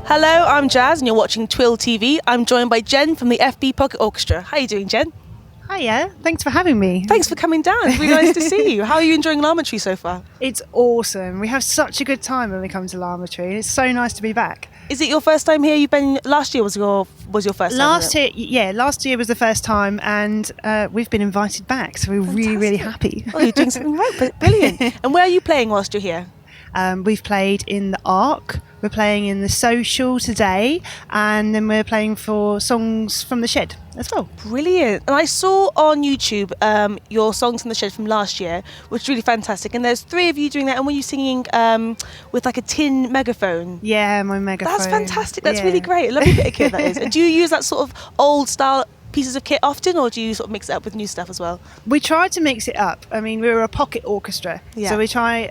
Hello, I'm Jazz and you're watching TWIL TV. I'm joined by Jen from the FB Pocket Orchestra. How are you doing, Jen? Hiya, thanks for having me. Thanks for coming down. It's really nice to see you. How are you enjoying Lavatory so far? It's awesome. We have such a good time when we come to Lavatory. It's so nice to be back. Is it your first time here? You've been last year was your first time? Last year was the first time, and we've been invited back, so we're really happy. Oh, you're doing something right, brilliant. And where are you playing whilst you're here? We've played in the Arc, we're playing in the Social today, and then we're playing for Songs from the Shed as well. Brilliant. And I saw on YouTube your Songs from the Shed from last year, which is really fantastic. And there's 3 of you doing that, and were you singing with like a tin megaphone? Yeah, my megaphone. That's fantastic. That's really great. A lovely bit of kit that is. And do you use that sort of old style pieces of kit often, or do you sort of mix it up with new stuff as well? We try to mix it up. I mean, we're a pocket orchestra, Yeah. so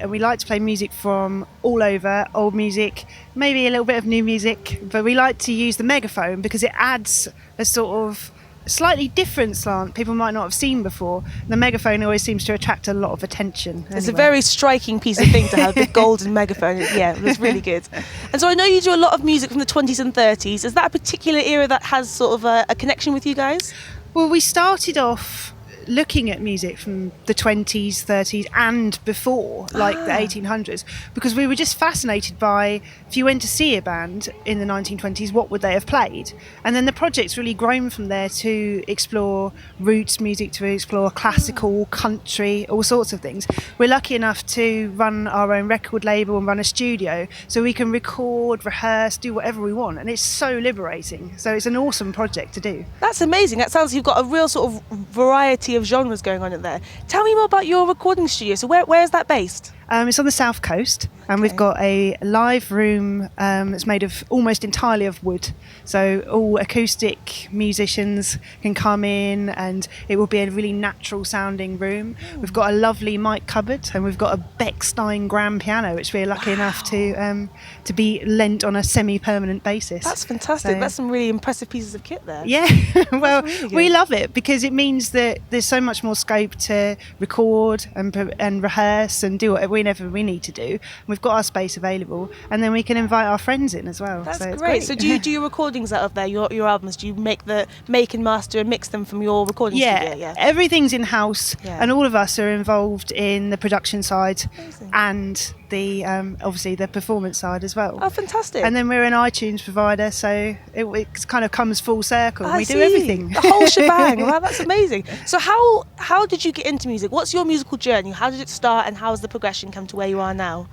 we like to play music from all over, old music, maybe a little bit of new music, but we like to use the megaphone because it adds a sort of slightly different slant people might not have seen before. The megaphone always seems to attract a lot of attention. It's a very striking piece of thing to have, a big golden megaphone. Yeah, it was really good. And so I know you do a lot of music from the 20s and 30s. Is that a particular era that has sort of a connection with you guys? Well, we started off looking at music from the 20s, 30s and before, like the 1800s, because we were just fascinated by, if you went to see a band in the 1920s, what would they have played? And then the project's really grown from there to explore roots music, to explore classical, country, all sorts of things. We're lucky enough to run our own record label and run a studio, so we can record, rehearse, do whatever we want, and it's so liberating. So it's an awesome project to do. That's amazing. That sounds like you've got a real sort of variety of genres going on in there. Tell me more about your recording studio. So where is that based? It's on the south coast, and we've got a live room that's made of almost entirely of wood. So all acoustic musicians can come in, and it will be a really natural sounding room. We've got a lovely mic cupboard, and we've got a Bechstein grand piano, which we're lucky enough to be lent on a semi-permanent basis. That's fantastic. So, that's some really impressive pieces of kit there. yeah, well, really we love it because it means that there's so much more scope to record and rehearse and do whatever we need to do. We've got our space available, and then we can invite our friends in as well. That's so it's great. So do you do your recordings out of there, your albums? Do you make and master and mix them from your recording studio? Yeah, everything's in-house, Yeah. and all of us are involved in the production side. Amazing. And the obviously the performance side as well. Oh, fantastic. And then we're an iTunes provider, so it kind of comes full circle. I We see. do everything. The whole shebang. Wow, that's amazing. So how did you get into music? What's your musical journey? How did it start, and how has the progression come to where you are now?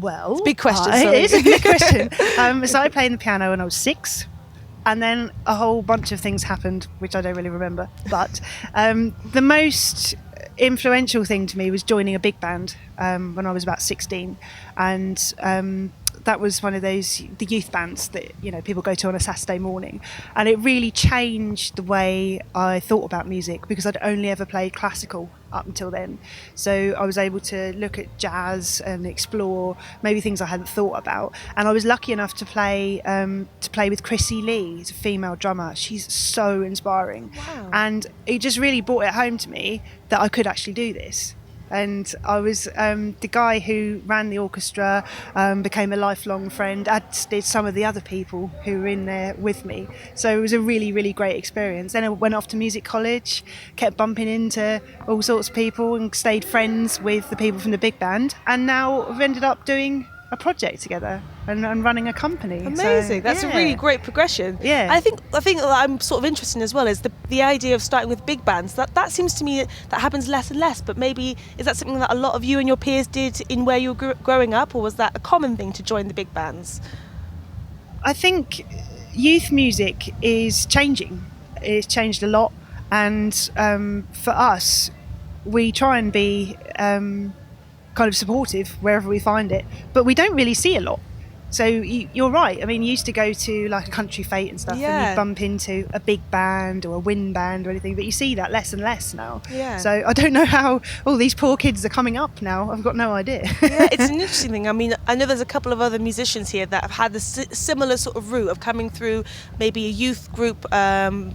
Well, It's a big question, It sorry. is a big question. I started playing the piano when I was 6, and then a whole bunch of things happened, which I don't really remember. But the most influential thing to me was joining a big band when I was about 16, and that was one of the youth bands that people go to on a Saturday morning, and it really changed the way I thought about music because I'd only ever played classical up until then. So I was able to look at jazz and explore maybe things I hadn't thought about, and I was lucky enough to play with Chrissy Lee, who's a female drummer. She's so inspiring. Wow. And it just really brought it home to me that I could actually do this. And I was the guy who ran the orchestra, became a lifelong friend, as did some of the other people who were in there with me. So it was a really, really great experience. Then I went off to music college, kept bumping into all sorts of people and stayed friends with the people from the big band. And now I've ended up doing a project together and running a company. Amazing. So, That's a really great progression. Yeah. I think that I'm sort of interested in as well is the idea of starting with big bands. That seems to me that happens less and less, but maybe is that something that a lot of you and your peers did in where you were growing up, or was that a common thing to join the big bands? I think youth music is changing. It's changed a lot, and for us, we try and be kind of supportive wherever we find it, but we don't really see a lot. So you're right. I mean, you used to go to like a country fete and stuff, Yeah. and you'd bump into a big band or a wind band or anything, but you see that less and less now. Yeah. So I don't know how all these poor kids are coming up now. I've got no idea. Yeah, it's an interesting thing. I mean, I know there's a couple of other musicians here that have had the similar sort of route of coming through maybe a youth group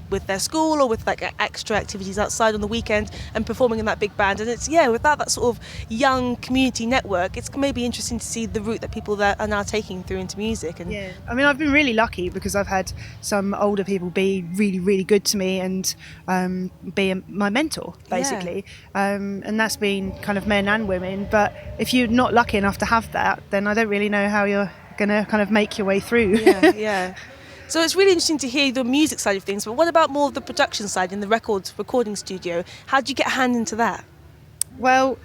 with their school or with like extra activities outside on the weekend and performing in that big band. And it's, without that sort of young community network, it's maybe interesting to see the route that people that are now taking through into music. And yeah, I mean, I've been really lucky because I've had some older people be really, really good to me and be my mentor, basically. And that's been kind of men and women. But if you're not lucky enough to have that, then I don't really know how you're going to kind of make your way through. Yeah. So it's really interesting to hear the music side of things, but what about more of the production side in the recording studio? How did you get a hand into that? Well,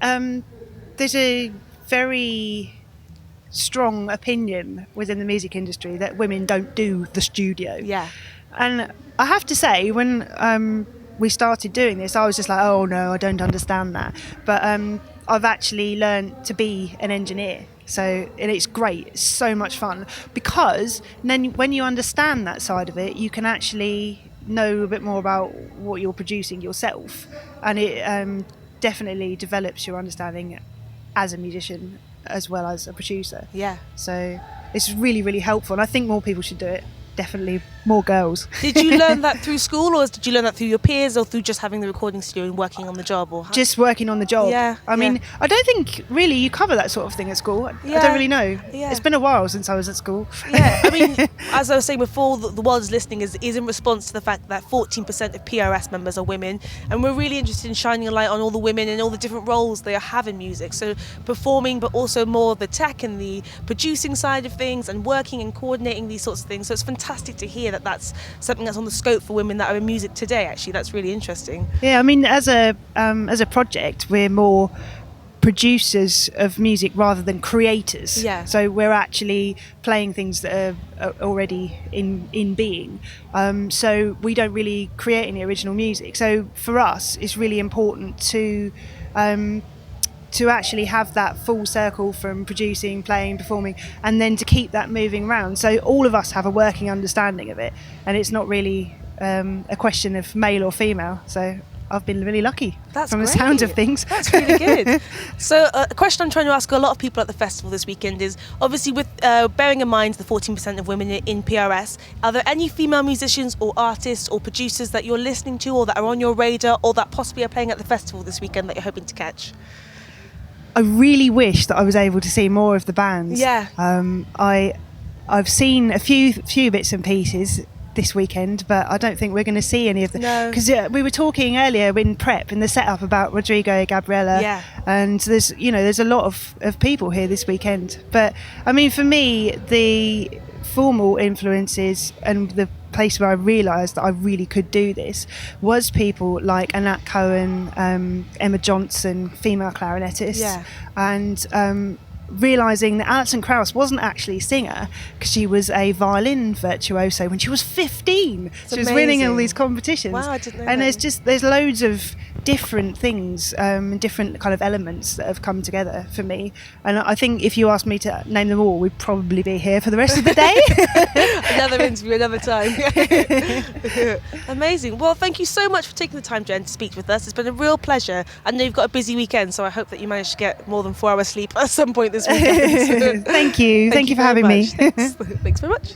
there's a very strong opinion within the music industry that women don't do the studio. Yeah. And I have to say, when we started doing this, I was just like, oh no, I don't understand that. But I've actually learned to be an engineer. And it's great. It's so much fun because then when you understand that side of it, you can actually know a bit more about what you're producing yourself, and it definitely develops your understanding as a musician as well as a producer. Yeah. So it's really, really helpful, and I think more people should do it. Definitely more girls. Did you learn that through school, or did you learn that through your peers, or through just having the recording studio and working on the job? Or just working on the job. Yeah. I mean, I don't think really you cover that sort of thing at school. I don't really know. Yeah. It's been a while since I was at school. Yeah, I mean, as I was saying before, the world is listening is in response to the fact that 14% of PRS members are women, and we're really interested in shining a light on all the women and all the different roles they have in music. So performing, but also more the tech and the producing side of things, and working and coordinating these sorts of things. So it's fantastic to hear that that's something that's on the scope for women that are in music today. Actually, that's really interesting. Yeah, I mean, as a project, we're more producers of music rather than creators. Yeah. So we're actually playing things that are already in being. So we don't really create any original music. So for us, it's really important to actually have that full circle from producing, playing, performing, and then to keep that moving around. So all of us have a working understanding of it, and it's not really a question of male or female. So I've been really lucky from the sound of things. That's really good. So a question I'm trying to ask a lot of people at the festival this weekend is, obviously with bearing in mind the 14% of women in PRS, are there any female musicians or artists or producers that you're listening to, or that are on your radar, or that possibly are playing at the festival this weekend that you're hoping to catch? I really wish that I was able to see more of the bands. Yeah. I've seen a few bits and pieces this weekend, but I don't think we're going to see any of them. No. Because we were talking earlier in prep in the setup about Rodrigo, Gabriella, Yeah. and there's a lot of people here this weekend. But I mean, for me, the formal influences and the place where I realised that I really could do this was people like Anat Cohen, Emma Johnson, female clarinetist, Yeah. and realising that Alison Krauss wasn't actually a singer because she was a violin virtuoso when she was 15. It's she was winning all amazing. these competitions. Wow, I didn't know and that. there's loads of different things, different kind of elements that have come together for me. And I think if you asked me to name them all, we'd probably be here for the rest of the day. Another interview, another time. Amazing. Well, thank you so much for taking the time, Jen, to speak with us. It's been a real pleasure. I know you've got a busy weekend, so I hope that you manage to get more than 4 hours sleep at some point this weekend. Thank you. Thank you for very having me. much. Thanks very much.